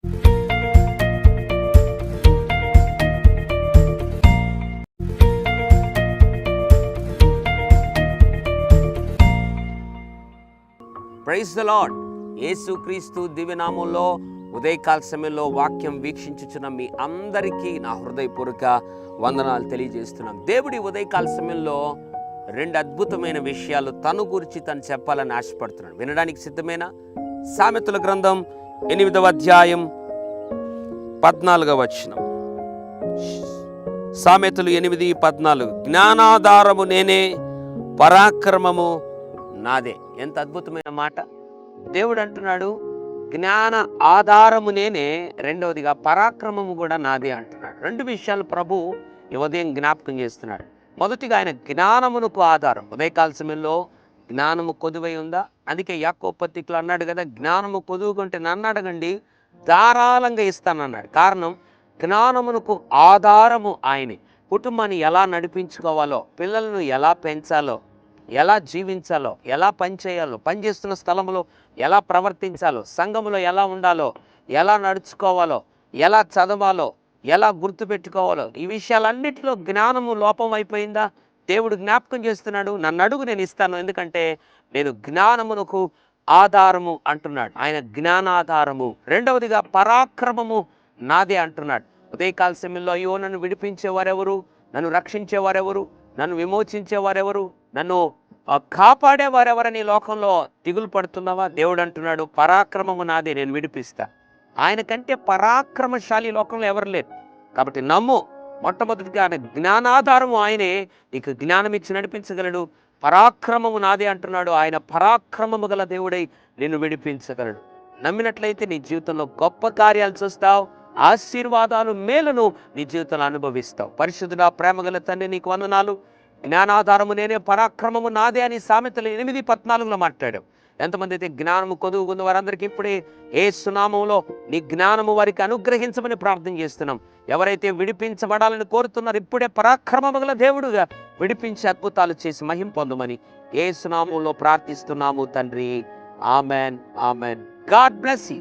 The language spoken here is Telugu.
Praise the lord. యేసుక్రీస్తు దివ్యనామంలో ఉదయకాల సమయంలో వాక్యం వీక్షించుచున్న మీ అందరికీ నా హృదయపూర్వక వందనాలు తెలియజేస్తున్నాం. దేవుడి ఉదయకాల సమయంలో రెండు అద్భుతమైన విషయాలు తను గురించి తను చెప్పాలని ఆశపడుతున్నాడు. వినడానికి సిద్ధమైన సామెతల గ్రంథం 8వ అధ్యాయం 14వ వచనం. సామెతలు 8:14. జ్ఞానాధారము నేనే, పరాక్రమము నాదే. ఎంత అద్భుతమైన మాట. దేవుడు అంటున్నాడు జ్ఞాన ఆధారము నేనే, రెండవదిగా పరాక్రమము కూడా నాదే అంటున్నాడు. రెండు విషయాలు ప్రభు ఈ ఉదయం జ్ఞాపకం చేస్తున్నాడు. మొదటిగా ఆయన జ్ఞానమునకు ఆధారం. ఉదయకాల సమయంలో జ్ఞానము కొదువై ఉందా? అందుకే యాకోబు పత్రికలో అన్నాడు కదా, జ్ఞానము కొదువుకుంటే నన్ను అడగండి ధారాళంగా ఇస్తానన్నాడు. కారణం జ్ఞానమునకు ఆధారము ఆయనే. కుటుంబాన్ని ఎలా నడిపించుకోవాలో, పిల్లలను ఎలా పెంచాలో, ఎలా జీవించాలో, ఎలా పనిచేయాలో, పనిచేస్తున్న స్థలంలో ఎలా ప్రవర్తించాలో, సంఘంలో ఎలా ఉండాలో, ఎలా నడుచుకోవాలో, ఎలా చదవాలో, ఎలా గుర్తుపెట్టుకోవాలో, ఈ విషయాలన్నిటిలో జ్ఞానము లోపం అయిపోయిందా? దేవుడు జ్ఞాపకం చేస్తున్నాడు, నన్ను అడుగు నేను ఇస్తాను, ఎందుకంటే నేను జ్ఞానమునకు ఆధారము అంటున్నాడు. ఆయన జ్ఞానాధారము. రెండవదిగా పరాక్రమము నాదే అంటున్నాడు. ఉదయకాల సమయంలో అయ్యో నన్ను విడిపించేవారెవరు, నన్ను రక్షించేవారెవరు, నన్ను విమోచించేవారెవరు, నన్ను కాపాడేవారెవరని లోకంలో దిగులు పడుతున్నావా? దేవుడు అంటున్నాడు పరాక్రమము నాదే, నేను విడిపిస్తా. ఆయన కంటే పరాక్రమశాలి లోకంలో ఎవరు లేరు. కాబట్టి నమ్ము. మొట్టమొదటిగా ఆయన జ్ఞానాధారము ఆయనే, నీకు జ్ఞానం ఇచ్చి నడిపించగలడు. పరాక్రమము నాదే అంటున్నాడు. ఆయన పరాక్రమము గల దేవుడై నిన్ను విడిపించగలడు. నమ్మినట్లయితే నీ జీవితంలో గొప్ప కార్యాలు చూస్తావు, ఆశీర్వాదాలు, మేలును నీ జీవితంలో అనుభవిస్తావు. పరిశుద్ధుడా, ప్రేమగల తండ్రి, నీకు వందనాలు. జ్ఞానాధారము నేనే, పరాక్రమము నాదే అని సామెతలు 8:14 మాట్లాడావు. ఎంతమంది అయితే జ్ఞానము కొదువుకున్న వారందరికీ ఇప్పుడే యేసు నామములో నీ జ్ఞానము వారికి అనుగ్రహించమని ప్రార్థన చేస్తున్నాం. ఎవరైతే విడిపించబడాలని కోరుతున్నారో ఇప్పుడే పరాక్రమము గల దేవుడుగా విడిపించి అద్భుతాలు చేసి మహిమ పొందమని యేసు నామములో ప్రార్థిస్తున్నాము తండ్రి. Amen, amen. God bless you.